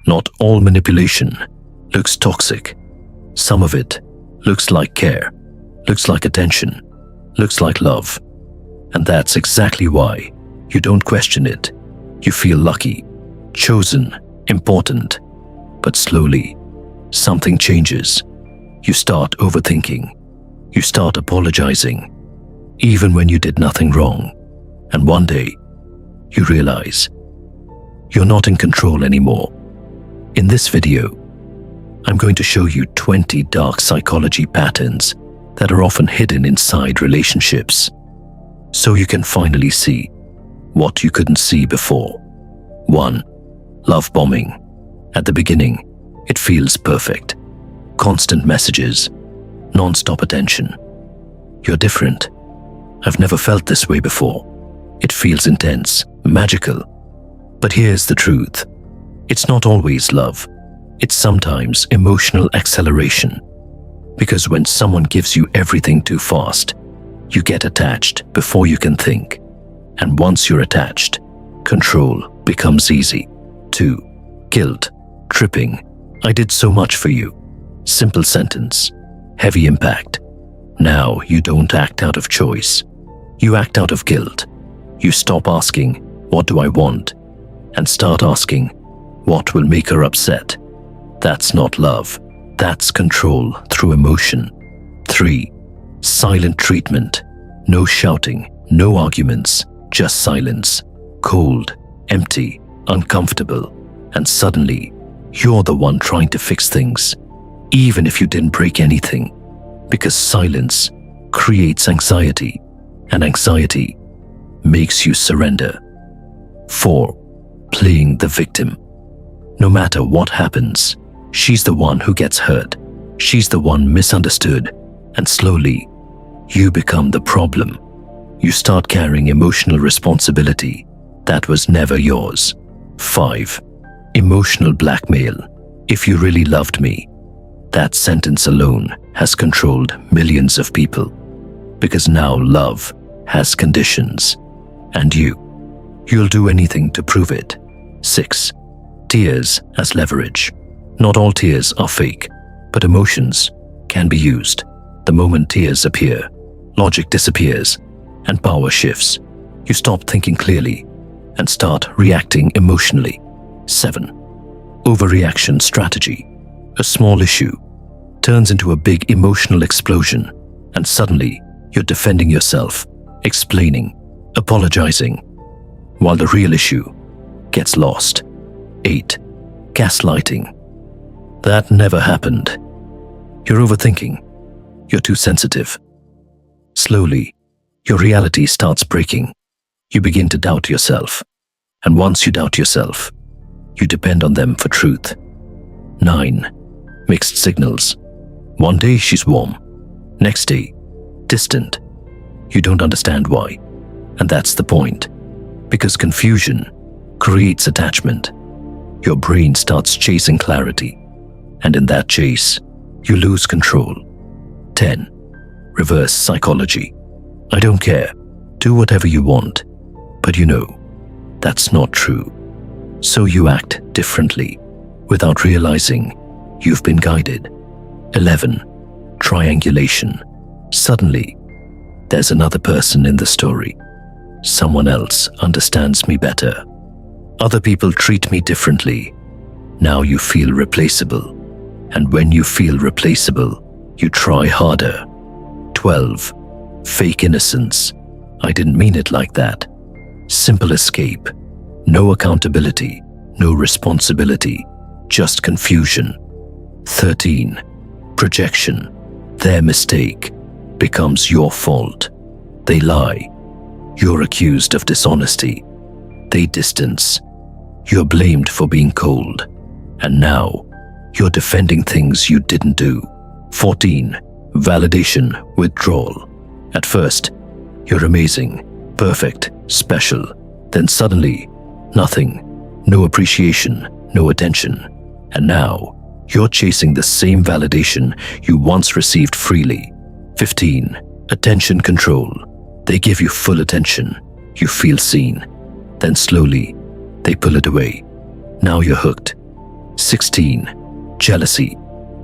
Not all manipulation looks toxic. Some of it looks like care, looks like attention, looks like love. And that's exactly why you don't question it. You feel lucky, chosen, important. But slowly, something changes. You start overthinking. You start apologizing, even when you did nothing wrong. And one day, you realize you're not in control anymore. In this video, I'm going to show you 20 dark psychology patterns that are often hidden inside relationships, so you can finally see what you couldn't see before. 1. Love bombing. At the beginning, it feels perfect. Constant messages, non-stop attention. You're different. I've never felt this way before. It feels intense, magical. But here's the truth. It's not always love. It's sometimes emotional acceleration. Because when someone gives you everything too fast, you get attached before you can think. And once you're attached, control becomes easy. 2. Guilt. Tripping. I did so much for you. Simple sentence. Heavy impact. Now you don't act out of choice. You act out of guilt. You stop asking, what do I want? And start asking, what will make her upset? That's not love. That's control through emotion. 3. Silent treatment. No shouting, no arguments, just silence. Cold, empty, uncomfortable. And suddenly, you're the one trying to fix things, even if you didn't break anything. Because silence creates anxiety, and anxiety makes you surrender. 4. Playing the victim. No matter what happens, she's the one who gets hurt. She's the one misunderstood. And slowly, you become the problem. You start carrying emotional responsibility that was never yours. 5. Emotional blackmail. If you really loved me. That sentence alone has controlled millions of people. Because now love has conditions. And you'll do anything to prove it. 6. Tears as leverage. Not all tears are fake, but emotions can be used. The moment tears appear, logic disappears and power shifts. You stop thinking clearly and start reacting emotionally. 7. Overreaction strategy. A small issue turns into a big emotional explosion, and suddenly you're defending yourself, explaining, apologizing, while the real issue gets lost. 8. Gaslighting. That never happened. You're overthinking. You're too sensitive. Slowly, your reality starts breaking. You begin to doubt yourself. And once you doubt yourself, you depend on them for truth. 9. Mixed signals. One day she's warm. Next day, distant. You don't understand why. And that's the point. Because confusion creates attachment. Your brain starts chasing clarity. And in that chase, you lose control. 10. Reverse psychology. I don't care. Do whatever you want. But you know, that's not true. So you act differently without realizing you've been guided. 11. Triangulation. Suddenly, there's another person in the story. Someone else understands me better. Other people treat me differently. Now you feel replaceable. And when you feel replaceable, you try harder. 12. Fake innocence. I didn't mean it like that. Simple escape. No accountability, no responsibility, just confusion. 13. Projection. Their mistake becomes your fault. They lie. You're accused of dishonesty. They distance. You're blamed for being cold. And now, you're defending things you didn't do. 14. Validation withdrawal. At first, you're amazing, perfect, special. Then suddenly, nothing. No appreciation, no attention. And now, you're chasing the same validation you once received freely. 15. Attention control. They give you full attention. You feel seen. Then slowly, they pull it away. Now you're hooked. 16. Jealousy,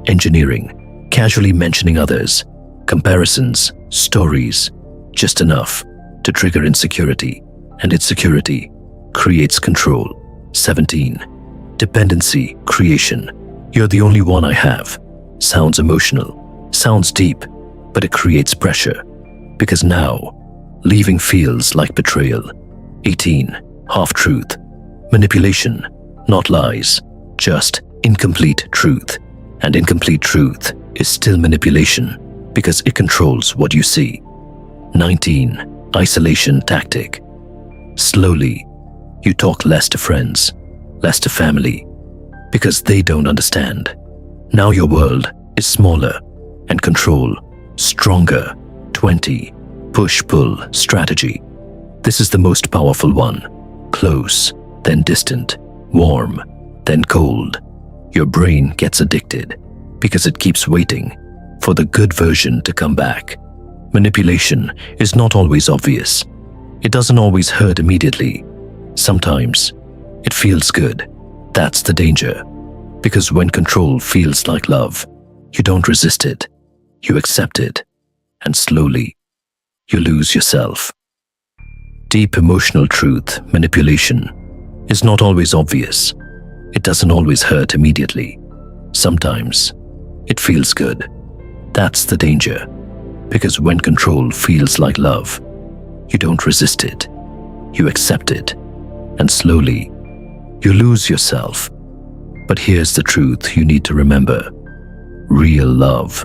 engineering, casually mentioning others, comparisons, stories, just enough to trigger insecurity, and insecurity creates control. 17. Dependency, creation, you're the only one I have. Sounds emotional, sounds deep, but it creates pressure, because now, leaving feels like betrayal. 18. Half-truth, manipulation, not lies, just incomplete truth. And incomplete truth is still manipulation, because it controls what you see. 19. Isolation tactic, slowly, you talk less to friends, less to family, because they don't understand. Now your world is smaller and control stronger. 20. Push-pull strategy. This is the most powerful one. Close, then distant, warm, then cold. Your brain gets addicted because it keeps waiting for the good version to come back. Manipulation is not always obvious. It doesn't always hurt immediately. Sometimes it feels good. That's the danger. Because when control feels like love, you don't resist it. You accept it. And slowly, you lose yourself. Deep emotional truth, manipulation, is not always obvious. It doesn't always hurt immediately. Sometimes it feels good. That's the danger. Because when control feels like love, you don't resist it. You accept it. And slowly, you lose yourself. But here's the truth you need to remember. Real love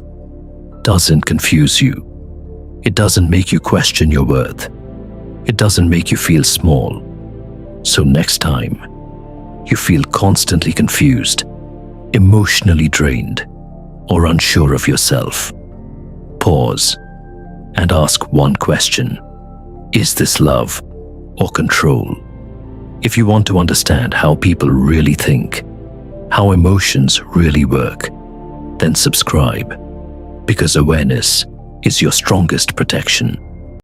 doesn't confuse you. It doesn't make you question your worth. It doesn't make you feel small. So next time you feel constantly confused, emotionally drained, or unsure of yourself, pause and ask one question. Is this love or control? If you want to understand how people really think, how emotions really work, then subscribe, because awareness is your strongest protection.